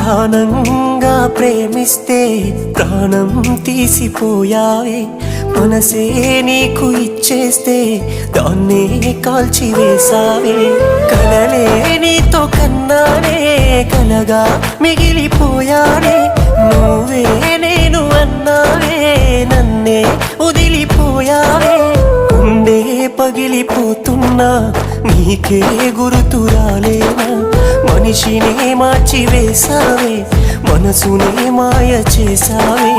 ప్రాణంగా ప్రేమిస్తే ప్రాణం తీసిపోయావే, మనసే నీకు ఇచ్చేస్తే దాన్నే కాల్చివేసావే. కలలే నీతో కన్నానే, కలగా మిగిలిపోయానే, నువ్వే నేను అన్నావే, నన్నే వదిలిపోయావే. గుండె పగిలిపోతున్నా నీకే గుర్తు రాలేనా, మనిషినే మార్చివేసావే, మనసునే మాయ చేసావే.